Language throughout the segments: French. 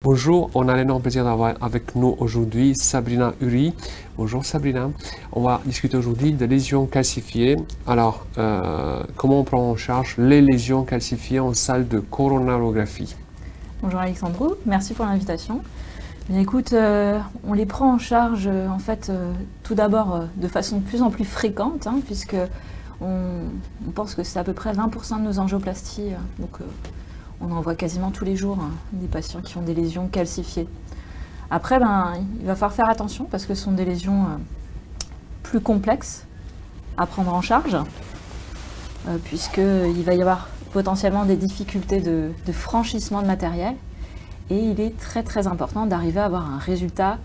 Bonjour, on a l'énorme plaisir d'avoir avec nous aujourd'hui Sabrina Uri. Bonjour Sabrina, on va discuter aujourd'hui de lésions calcifiées. Alors, comment on prend en charge les lésions calcifiées en salle de coronarographie? Bonjour Alexandro, merci pour l'invitation. Bien écoute, on les prend en charge en fait tout d'abord de façon de plus en plus fréquente, puisque on pense que c'est à peu près 20% de nos angioplasties, donc on en voit quasiment tous les jours des patients qui ont des lésions calcifiées. Après, il va falloir faire attention parce que ce sont des lésions plus complexes à prendre en charge, puisqu'il va y avoir potentiellement des difficultés de franchissement de matériel. Et il est très très important d'arriver à avoir un résultat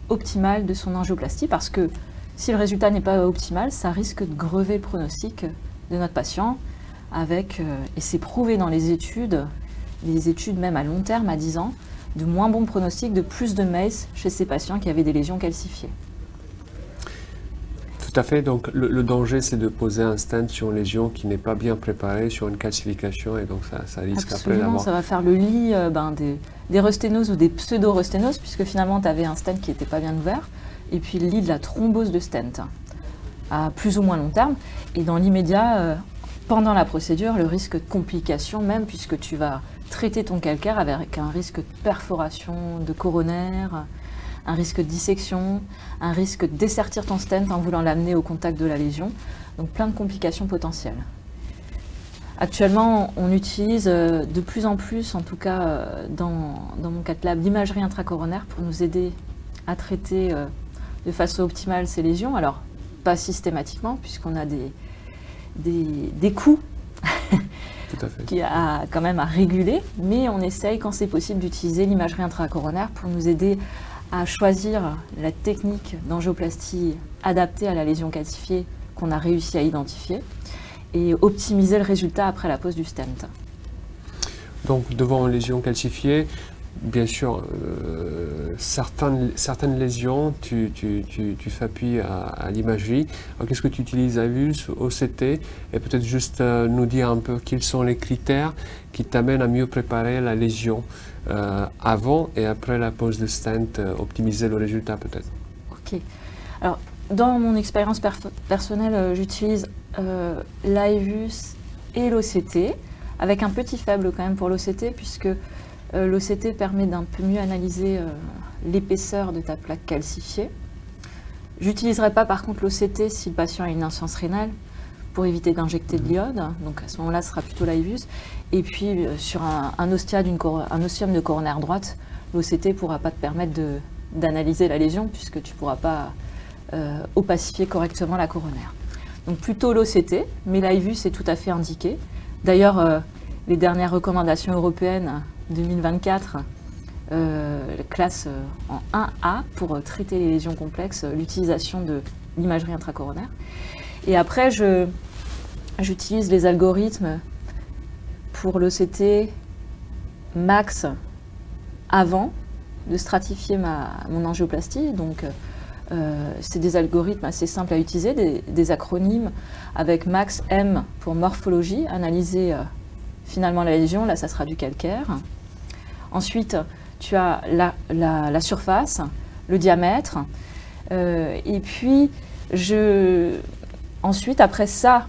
optimal de son angioplastie parce que si le résultat n'est pas optimal, ça risque de grever le pronostic de notre patient avec, et c'est prouvé dans les études même à long terme, à 10 ans, de moins bons pronostics, de plus de MACE chez ces patients qui avaient des lésions calcifiées. Tout à fait, donc le danger c'est de poser un stent sur une lésion qui n'est pas bien préparée, sur une calcification, et donc ça risque après d'avoir... Ça va faire le lit des resténoses ou des pseudo-resténoses, puisque finalement tu avais un stent qui n'était pas bien ouvert, et puis le lit de la thrombose de stent, à plus ou moins long terme. Et dans l'immédiat, pendant la procédure, le risque de complication même, puisque tu vas traiter ton calcaire avec un risque de perforation de coronaire, un risque de dissection, un risque de dessertir ton stent en voulant l'amener au contact de la lésion, donc plein de complications potentielles. Actuellement, on utilise de plus en plus, en tout cas dans mon cath lab, l'imagerie intracoronaire pour nous aider à traiter de façon optimale ces lésions. Alors, pas systématiquement, puisqu'on a des coûts qui a quand même à réguler, mais on essaye, quand c'est possible, d'utiliser l'imagerie intracoronaire pour nous aider à choisir la technique d'angioplastie adaptée à la lésion calcifiée qu'on a réussi à identifier et optimiser le résultat après la pose du stent. Donc, devant une lésion calcifiée, bien sûr, certaines lésions, tu fais appui à l'imagerie. Qu'est-ce que tu utilises, AVUS, OCT? Et peut-être juste nous dire un peu quels sont les critères qui t'amènent à mieux préparer la lésion avant et après la pose de stent, optimiser le résultat peut-être. Ok. Alors, dans mon expérience personnelle, j'utilise l'AVUS et l'OCT, avec un petit faible quand même pour l'OCT, puisque l'OCT permet d'un peu mieux analyser l'épaisseur de ta plaque calcifiée. Je n'utiliserai pas par contre l'OCT si le patient a une insuffisance rénale pour éviter d'injecter de l'iode, donc à ce moment-là ce sera plutôt l'AVUS. Et puis sur un ostium de coronaire droite, l'OCT ne pourra pas te permettre d'analyser la lésion puisque tu ne pourras pas opacifier correctement la coronaire. Donc plutôt l'OCT, mais l'AVUS est tout à fait indiqué. D'ailleurs, les dernières recommandations européennes 2024 classent en 1A pour traiter les lésions complexes l'utilisation de l'imagerie intracoronaire. Et après, j'utilise les algorithmes pour l'OCT max avant de stratifier mon angioplastie. Donc, c'est des algorithmes assez simples à utiliser, des acronymes avec max M pour morphologie, analyser finalement la lésion, là ça sera du calcaire. Ensuite, tu as la surface, le diamètre, et puis ensuite après ça,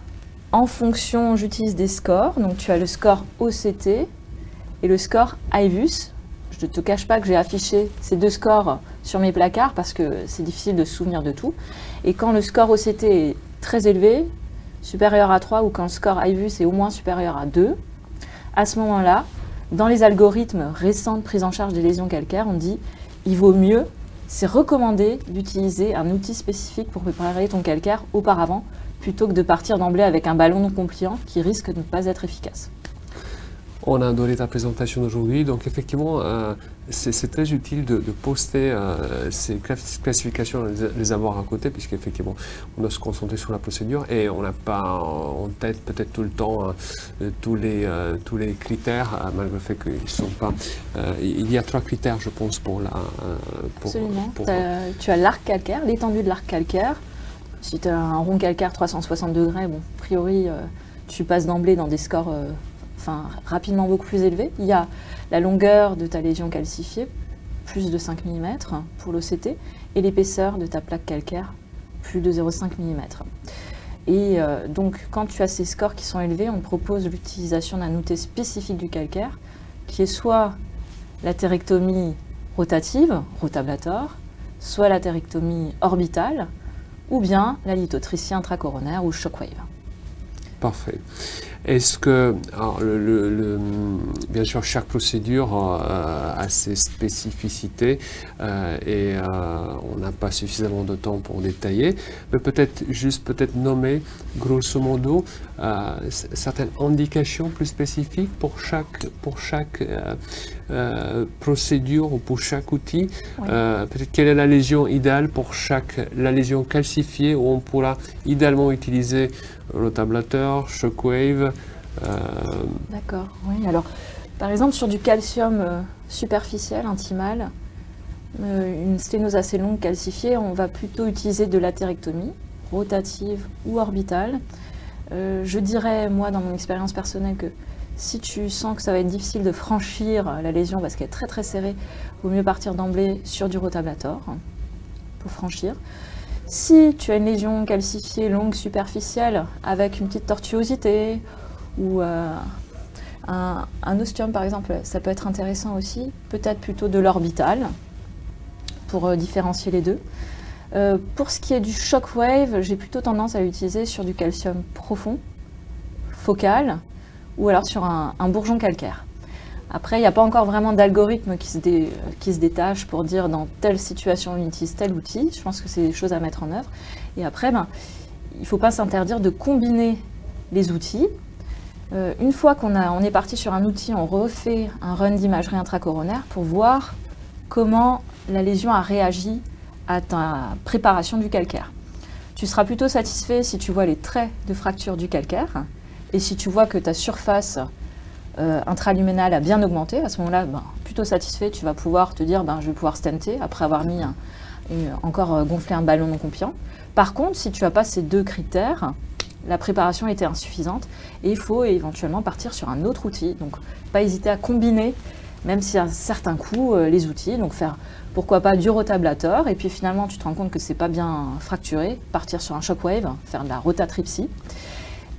en fonction, j'utilise des scores. Donc tu as le score OCT et le score AVUS. Je ne te cache pas que j'ai affiché ces deux scores sur mes placards parce que c'est difficile de se souvenir de tout. Et quand le score OCT est très élevé, supérieur à 3, ou quand le score AVUS est au moins supérieur à 2, à ce moment-là, dans les algorithmes récents de prise en charge des lésions calcaires, on dit il vaut mieux, c'est recommandé d'utiliser un outil spécifique pour préparer ton calcaire auparavant, plutôt que de partir d'emblée avec un ballon non compliant qui risque de ne pas être efficace. On a adoré ta présentation d'aujourd'hui, donc effectivement, c'est très utile de poster ces classifications, les avoir à côté, puisqu'effectivement, on doit se concentrer sur la procédure et on n'a pas en tête peut-être tout le temps tous les critères, malgré le fait qu'ils ne sont pas... il y a 3 critères, je pense, pour la... Absolument. Tu as l'arc calcaire, l'étendue de l'arc calcaire. Si tu as un rond calcaire 360 degrés, bon, a priori, tu passes d'emblée dans des scores enfin rapidement beaucoup plus élevé. Il y a la longueur de ta lésion calcifiée, plus de 5 mm pour l'OCT, et l'épaisseur de ta plaque calcaire, plus de 0,5 mm. Et donc, quand tu as ces scores qui sont élevés, on te propose l'utilisation d'un outil spécifique du calcaire, qui est soit l'atérectomie rotative, rotablator, soit l'atérectomie orbitale, ou bien la lithotricie intracoronaire ou shockwave. Parfait. Est-ce que, alors, bien sûr, chaque procédure a ses spécificités et on n'a pas suffisamment de temps pour détailler, mais peut-être nommer, grosso modo, certaines indications plus spécifiques pour chaque procédure ou pour chaque outil. Oui. Peut-être quelle est la lésion idéale pour la lésion calcifiée où on pourra idéalement utiliser rotablateur, shockwave. D'accord, oui. Alors, par exemple, sur du calcium superficiel, intimal, une sténose assez longue calcifiée, on va plutôt utiliser de l'atérectomie, rotative ou orbitale. Je dirais, moi, dans mon expérience personnelle, que si tu sens que ça va être difficile de franchir la lésion parce qu'elle est très très serrée, il vaut mieux partir d'emblée sur du rotablator pour franchir. Si tu as une lésion calcifiée longue superficielle avec une petite tortuosité ou un ostium par exemple, ça peut être intéressant aussi, peut-être plutôt de l'orbital pour différencier les deux. Pour ce qui est du shockwave, j'ai plutôt tendance à l'utiliser sur du calcium profond, focal, ou alors sur un bourgeon calcaire. Après, il n'y a pas encore vraiment d'algorithme qui se détache pour dire dans telle situation on utilise tel outil. Je pense que c'est des choses à mettre en œuvre. Et après, il ne faut pas s'interdire de combiner les outils. Une fois qu'on est parti sur un outil, on refait un run d'imagerie intracoronaire pour voir comment la lésion a réagi à ta préparation du calcaire. Tu seras plutôt satisfait si tu vois les traits de fracture du calcaire et si tu vois que ta surface intraluménale a bien augmenté. À ce moment-là, plutôt satisfait, tu vas pouvoir te dire je vais pouvoir stenter après avoir mis encore gonflé un ballon non compliant. Par contre, si tu n'as pas ces deux critères, la préparation était insuffisante et il faut éventuellement partir sur un autre outil. Donc, pas hésiter à combiner, même si à certains coups, les outils. Donc, faire pourquoi pas du rotablator et puis finalement, tu te rends compte que c'est pas bien fracturé, partir sur un shockwave, faire de la rotatripsie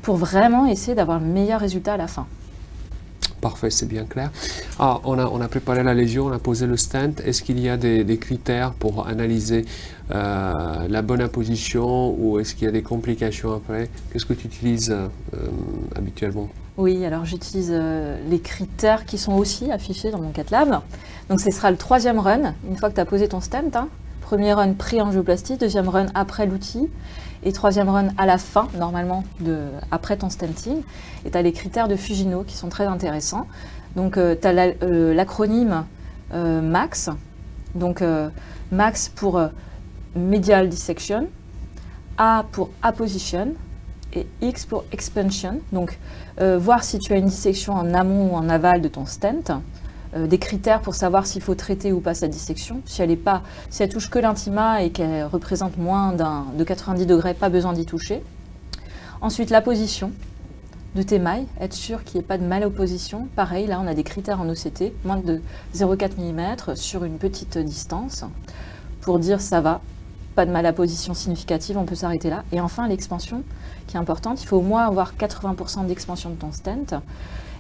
pour vraiment essayer d'avoir le meilleur résultat à la fin. Parfait, c'est bien clair. On a préparé la lésion, on a posé le stent. Est-ce qu'il y a des critères pour analyser la bonne apposition ou est-ce qu'il y a des complications après? Qu'est-ce que tu utilises habituellement? Oui, alors j'utilise les critères qui sont aussi affichés dans mon CATLAB. Donc ce sera le 3e run, une fois que tu as posé ton stent. Premier run pré-angioplastie, 2e run après l'outil. Et 3e run à la fin, normalement, après ton stenting. Et tu as les critères de Fujino qui sont très intéressants. Donc, tu as l'acronyme MAX. Donc, MAX pour Medial Dissection, A pour Apposition et X pour Expansion. Donc, voir si tu as une dissection en amont ou en aval de ton stent. Des critères pour savoir s'il faut traiter ou pas sa dissection. Si elle touche que l'intima et qu'elle représente moins de 90 degrés, pas besoin d'y toucher. Ensuite, la position de tes mailles, être sûr qu'il n'y ait pas de malopposition. Pareil, là, on a des critères en OCT, moins de 0,4 mm sur une petite distance, pour dire ça va, pas de malapposition significative, on peut s'arrêter là. Et enfin, l'expansion, qui est importante, il faut au moins avoir 80% d'expansion de ton stent.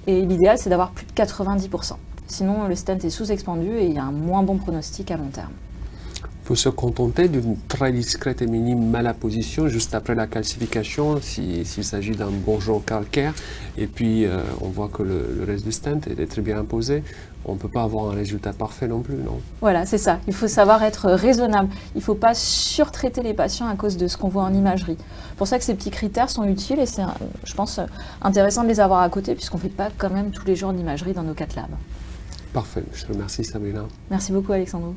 Et l'idéal, c'est d'avoir plus de 90%. Sinon, le stent est sous-expandu et il y a un moins bon pronostic à long terme. Il faut se contenter d'une très discrète et minime malapposition juste après la calcification, s'il s'agit d'un bourgeon calcaire. Et puis, on voit que le reste du stent est très bien imposé. On ne peut pas avoir un résultat parfait non plus, non? Voilà, c'est ça. Il faut savoir être raisonnable. Il ne faut pas surtraiter les patients à cause de ce qu'on voit en imagerie. C'est pour ça que ces petits critères sont utiles et c'est, je pense, intéressant de les avoir à côté puisqu'on ne fait pas quand même tous les jours d'imagerie dans nos CATLAB. Parfait, je te remercie Sabrina. Merci beaucoup Alexandre.